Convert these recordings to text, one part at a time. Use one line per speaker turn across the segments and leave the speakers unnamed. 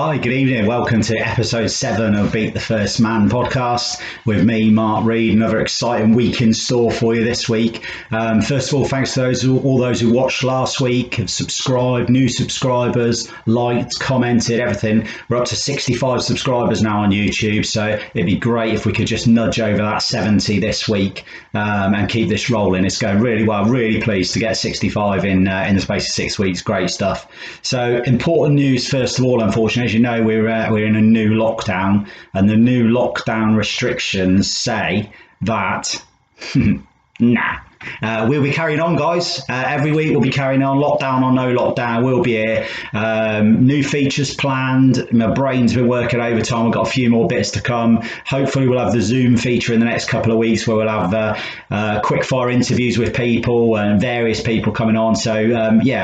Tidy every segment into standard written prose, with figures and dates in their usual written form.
Hi, good evening. Welcome to episode 7 of Beat the First Man podcast with me, Mark Reed. Another exciting week in store for you this week. First of all, thanks to all those who watched last week, have subscribed, new subscribers, liked, commented, everything. We're up to 65 subscribers now on YouTube, so it'd be great if we could just nudge over that 70 this week and keep this rolling. It's going really well. Really pleased to get 65 in the space of 6 weeks. Great stuff. So important news first of all, unfortunately. As you know, we're in a new lockdown, and the new lockdown restrictions say that we'll be carrying on, guys. Every week we'll be carrying on, lockdown or no lockdown. We'll be here. New features planned. My brain's been working overtime. We've got a few more bits to come. Hopefully we'll have the Zoom feature in the next couple of weeks where we'll have quick fire interviews with people and various people coming on. So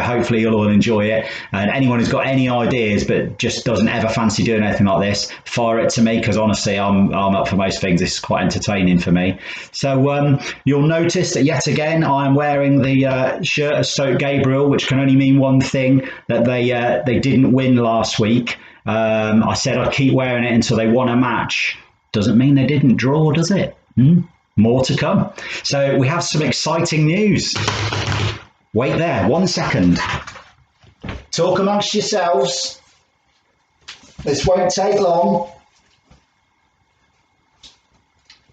hopefully you'll all enjoy it. And anyone who's got any ideas but just doesn't ever fancy doing anything like this, fire it to me, because honestly I'm up for most things. It's quite entertaining for me. So you'll notice that yet again I'm wearing the shirt of Stoke Gabriel, which can only mean one thing, that they didn't win last week. I said I'd keep wearing it until they won a match. Doesn't mean they didn't draw, does it? More to come. So we have some exciting news. Wait there 1 second. Talk amongst yourselves. This won't take long.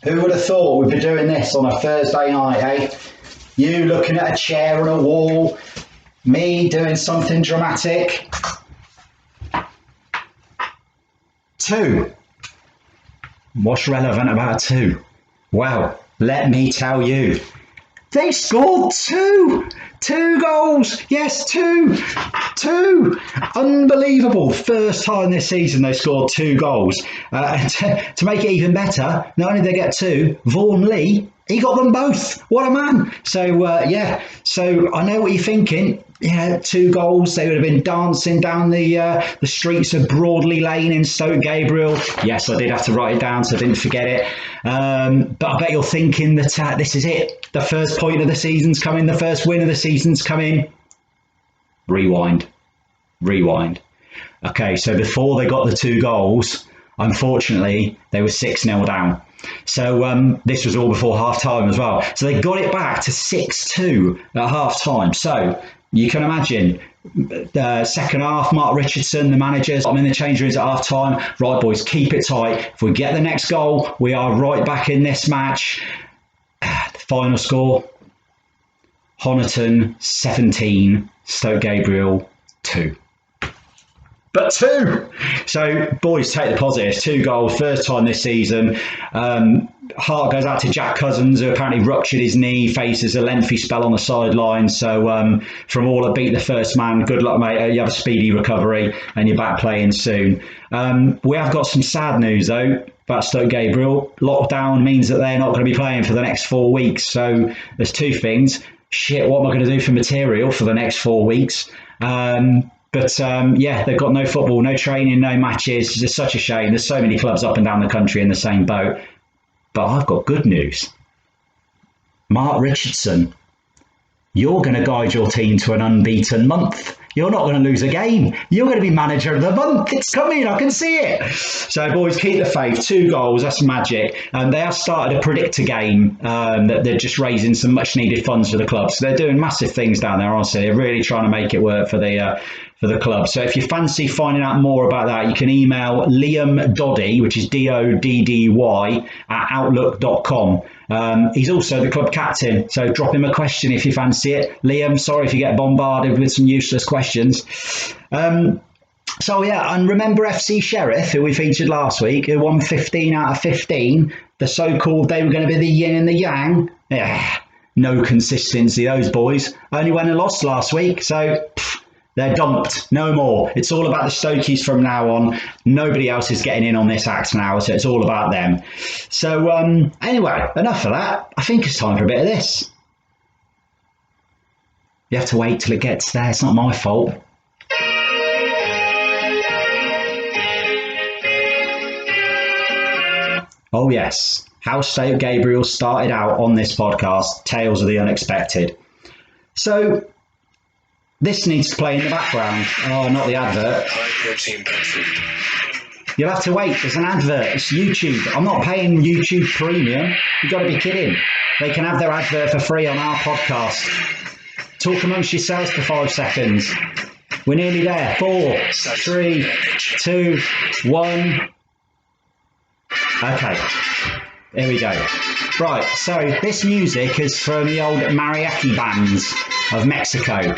Who would have thought we'd be doing this on a Thursday night, eh? You looking at a chair and a wall, me doing something dramatic. 2. What's relevant about 2? Well, let me tell you. They scored 2 goals. Yes, 2. Unbelievable. First time this season they scored 2 goals. To make it even better, not only did they get 2, Vaughan Lee, he got them both. What a man. So so I know what you're thinking. Yeah, 2 goals. They would have been dancing down the streets of Broadley Lane in Stoke Gabriel. Yes, I did have to write it down so I didn't forget it. But I bet you're thinking that this is it. The first point of the season's coming. The first win of the season's coming. Rewind. Okay, so before they got the 2 goals, unfortunately, they were 6-0 down. So this was all before half time as well. So they got it back to 6-2 at half time. So you can imagine second half, Mark Richardson, the manager, I'm in the change rooms at half time. Right, boys, keep it tight. If we get the next goal, we are right back in this match. The final score, Honiton 17, Stoke Gabriel 2. But 2! So, boys, take the positives. 2 goals, first time this season. Heart goes out to Jack Cousins, who apparently ruptured his knee, faces a lengthy spell on the sideline. So, from all that Beat the First Man, good luck, mate. You have a speedy recovery and you're back playing soon. We have got some sad news, though, about Stoke Gabriel. Lockdown means that they're not going to be playing for the next 4 weeks. So, there's 2 things. Shit, what am I going to do for material for the next 4 weeks? But they've got no football, no training, no matches. It's just such a shame. There's so many clubs up and down the country in the same boat. But I've got good news. Mark Richardson, you're going to guide your team to an unbeaten month. You're not going to lose a game. You're going to be manager of the month. It's coming. I can see it. So, boys, keep the faith. 2 goals. That's magic. They have started a predictor game that they're just raising some much needed funds for the club. So they're doing massive things down there, honestly. They're really trying to make it work for the club. So if you fancy finding out more about that, you can email Liam Doddy, which is Doddy, at outlook.com. He's also the club captain, so drop him a question if you fancy it. Liam, sorry if you get bombarded with some useless questions. And remember FC Sheriff, who we featured last week, who won 15 out of 15, the so-called they were going to be the yin and the yang. No consistency, those boys. Only went and lost last week, so they're dumped. No more. It's all about the Stokies from now on. Nobody else is getting in on this act now, so it's all about them. So anyway, enough of that. I think it's time for a bit of this. You have to wait till it gets there. It's not my fault. Oh yes, how Stoke Gabriel started out on this podcast, Tales of the Unexpected. So This needs to play in the background. Oh, not the advert.
High protein pet food.
You'll have to wait. There's an advert. It's YouTube. I'm not paying YouTube Premium. You've got to be kidding. They can have their advert for free on our podcast. Talk amongst yourselves for 5 seconds. We're nearly there. 4, 3, 2, 1. Okay. Here we go. Right, so this music is from the old mariachi bands of Mexico.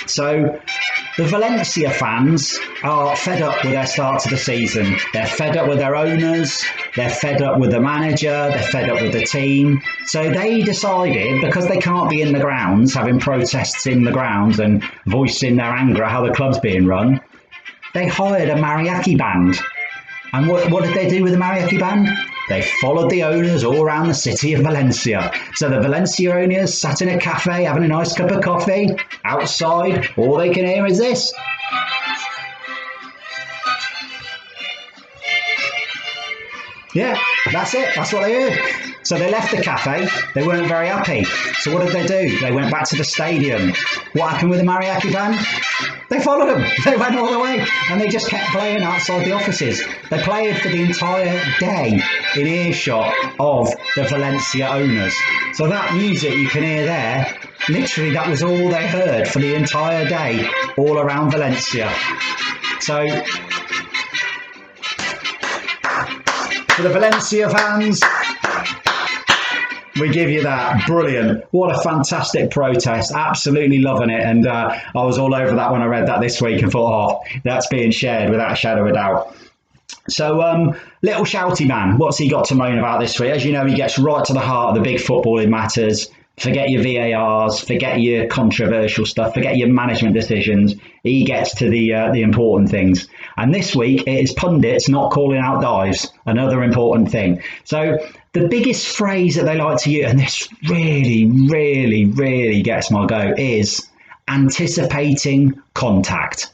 So the Valencia fans are fed up with their start to the season. They're fed up with their owners, they're fed up with the manager, they're fed up with the team. So they decided, because they can't be in the grounds, having protests in the grounds and voicing their anger at how the club's being run, they hired a mariachi band. And what did they do with the mariachi band? They followed the owners all around the city of Valencia. So the Valencia owners sat in a cafe having a nice cup of coffee. Outside, all they can hear is this. Yeah, that's it. That's what they heard. So they left the cafe. They weren't very happy. So what did they do? They went back to the stadium. What happened with the mariachi band? They followed them. They went all the way. And they just kept playing outside the offices. They played for the entire day in earshot of the Valencia owners. So that music you can hear there, literally that was all they heard for the entire day all around Valencia. So for the Valencia fans, we give you that. Brilliant. What a fantastic protest. Absolutely loving it. And I was all over that when I read that this week and thought, oh, that's being shared without a shadow of a doubt. So, little Shouty Man, what's he got to moan about this week? As you know, he gets right to the heart of the big footballing matters. Forget your VARs, forget your controversial stuff, forget your management decisions. He gets to the important things. And this week, it is pundits not calling out dives, another important thing. So the biggest phrase that they like to use, and this really, really, really gets my go, is anticipating contact.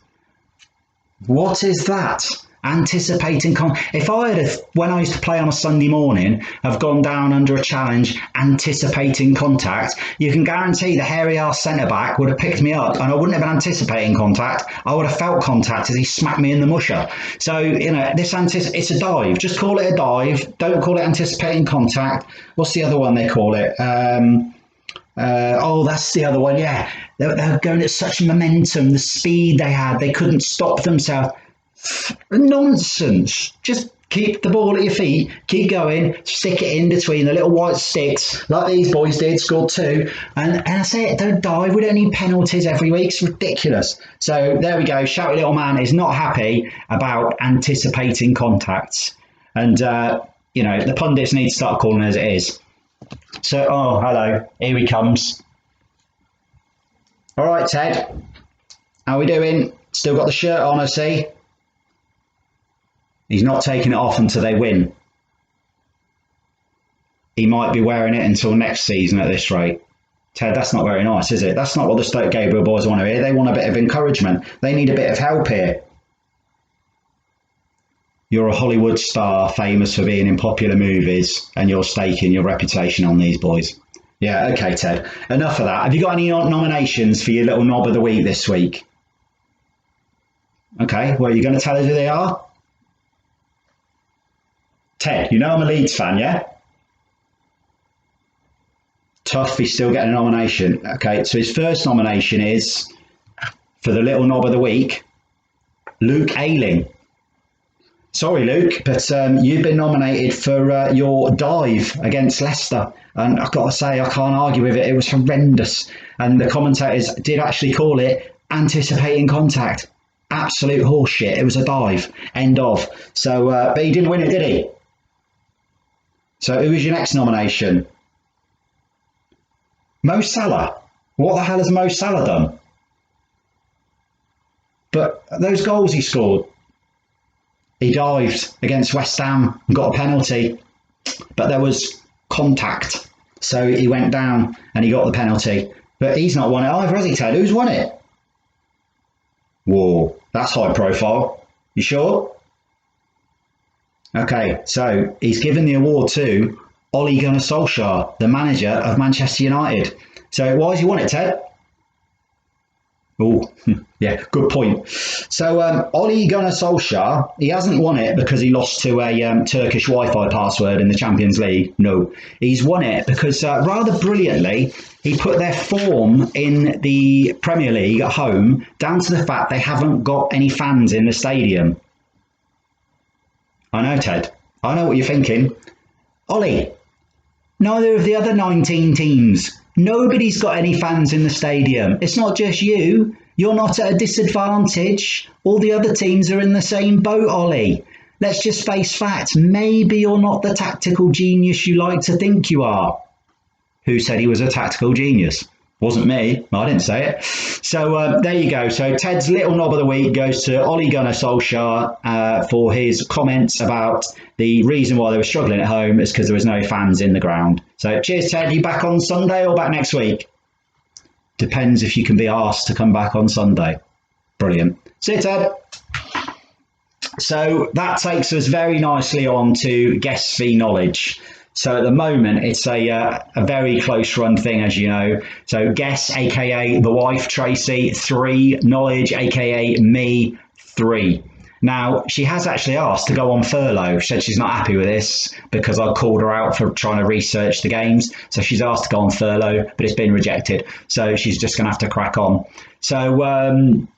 What is that? Anticipating if I had, when I used to play on a Sunday morning, have gone down under a challenge anticipating contact, you can guarantee the hairy ass centre back would have picked me up and I wouldn't have been anticipating contact. I would have felt contact as he smacked me in the musher. So, you know, it's a dive. Just call it a dive. Don't call it anticipating contact. What's the other one they call it? That's the other one. Yeah, they were going at such momentum, the speed they had, they couldn't stop themselves. Nonsense. Just keep the ball at your feet, keep going, stick it in between the little white sticks like these boys did, scored 2, and that's it. Don't dive. We don't need penalties every week. It's ridiculous. So there we go. Shouty little man is not happy about anticipating contacts, and the pundits need to start calling it as it is. So hello, here he comes. All right, Ted, how we doing? Still got the shirt on, I see. He's not taking it off until they win. He might be wearing it until next season at this rate. Ted, that's not very nice, is it? That's not what the Stoke Gabriel boys want to hear. They want a bit of encouragement. They need a bit of help here. You're a Hollywood star, famous for being in popular movies, and you're staking your reputation on these boys. Yeah, okay, Ted. Enough of that. Have you got any nominations for your little knob of the week this week? Okay, well, you're going to tell us who they are? Ted, you know I'm a Leeds fan, yeah? Tough, he's still getting a nomination. Okay, so his first nomination is, for the little knob of the week, Luke Ayling. Sorry, Luke, but you've been nominated for your dive against Leicester. And I've got to say, I can't argue with it. It was horrendous. And the commentators did actually call it anticipating contact. Absolute horseshit. It was a dive. End of. So, but he didn't win it, did he? So who is your next nomination? Mo Salah. What the hell has Mo Salah done? But those goals he scored, he dived against West Ham and got a penalty, but there was contact. So he went down and he got the penalty. But he's not won it either, has he, Ted? Who's won it? Whoa, that's high profile. You sure? Okay, so he's given the award to Ole Gunnar Solskjaer, the manager of Manchester United. So why has he won it, Ted? Oh, yeah, good point. So, Ole Gunnar Solskjaer, he hasn't won it because he lost to a Turkish Wi-Fi password in the Champions League. No, he's won it because rather brilliantly, he put their form in the Premier League at home down to the fact they haven't got any fans in the stadium. I know, Ted. I know what you're thinking. Ollie, neither of the other 19 teams. Nobody's got any fans in the stadium. It's not just you. You're not at a disadvantage. All the other teams are in the same boat, Ollie. Let's just face facts. Maybe you're not the tactical genius you like to think you are. Who said he was a tactical genius? Wasn't me. I didn't say it. So there you go. So Ted's little knob of the week goes to Ole Gunnar Solskjaer for his comments about the reason why they were struggling at home is because there was no fans in the ground. So cheers, Ted. You back on Sunday or back next week? Depends if you can be asked to come back on Sunday. Brilliant. See you, Ted. So that takes us very nicely on to Guess v Knowledge. So at the moment, it's a very close run thing, as you know. So Guess, aka the wife, Tracy, 3. Knowledge, aka me, 3. Now, she has actually asked to go on furlough. She said she's not happy with this because I called her out for trying to research the games. So she's asked to go on furlough, but it's been rejected. So she's just going to have to crack on. So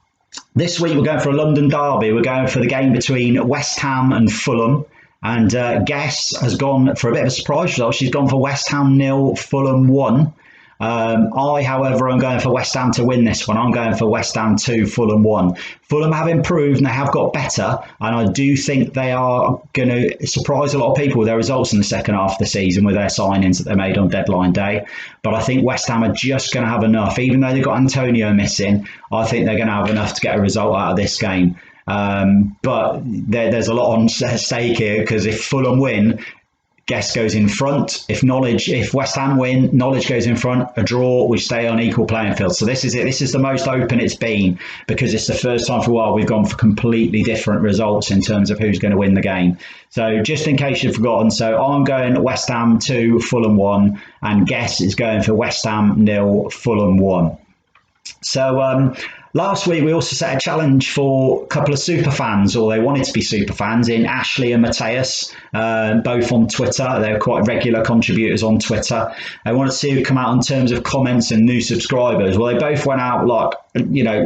this week we're going for a London derby. We're going for the game between West Ham and Fulham. And Guess has gone for a bit of a surprise result. She's gone for West Ham 0, Fulham 1. I, however, am going for West Ham to win this one. I'm going for West Ham 2, Fulham 1. Fulham have improved and they have got better. And I do think they are going to surprise a lot of people with their results in the second half of the season with their signings that they made on deadline day. But I think West Ham are just going to have enough. Even though they've got Antonio missing, I think they're going to have enough to get a result out of this game. But there's a lot on stake here because if Fulham win, Guess goes in front. If West Ham win, Knowledge goes in front. A draw, we stay on equal playing field. So this is it. This is the most open it's been because it's the first time for a while we've gone for completely different results in terms of who's going to win the game. So just in case you've forgotten, so I'm going West Ham 2, Fulham 1, and Guess is going for West Ham 0, Fulham 1. So last week we also set a challenge for a couple of super fans, or they wanted to be super fans, in Ashley and Matthias, both on Twitter. They're quite regular contributors on Twitter. They wanted to see who come out in terms of comments and new subscribers. Well, they both went out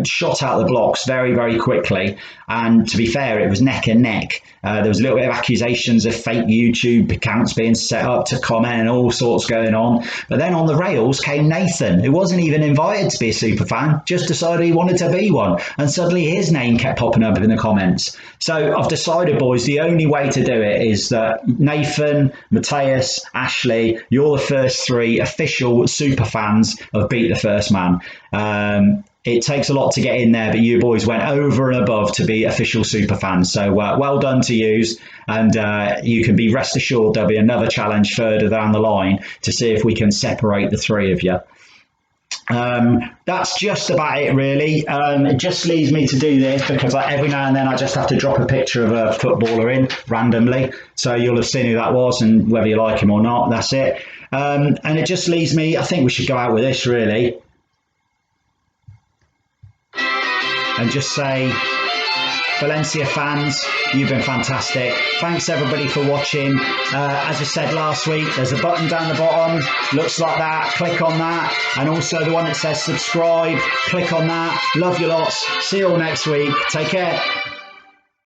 shot out the blocks very, very quickly. And to be fair, it was neck and neck. There was a little bit of accusations of fake YouTube accounts being set up to comment and all sorts going on. But then on the rails came Nathan, who wasn't even invited to be a super fan, just decided he wanted to be one. And suddenly his name kept popping up in the comments. So I've decided, boys, the only way to do it is that Nathan, Matthias, Ashley, you're the first 3 official super fans of Beat the First Man. It takes a lot to get in there, but you boys went over and above to be official super fans. So well done to yous. And you can be rest assured there'll be another challenge further down the line to see if we can separate the 3 of you. That's just about it, really. It just leaves me to do this because every now and then I just have to drop a picture of a footballer in randomly. So you'll have seen who that was and whether you like him or not. That's it. And it just leaves me, I think we should go out with this, really. And just say, Valencia fans, you've been fantastic. Thanks everybody for watching. As I said last week, there's a button down the bottom, looks like that, click on that. And also the one that says subscribe, click on that. Love you lots. See you all next week. Take care.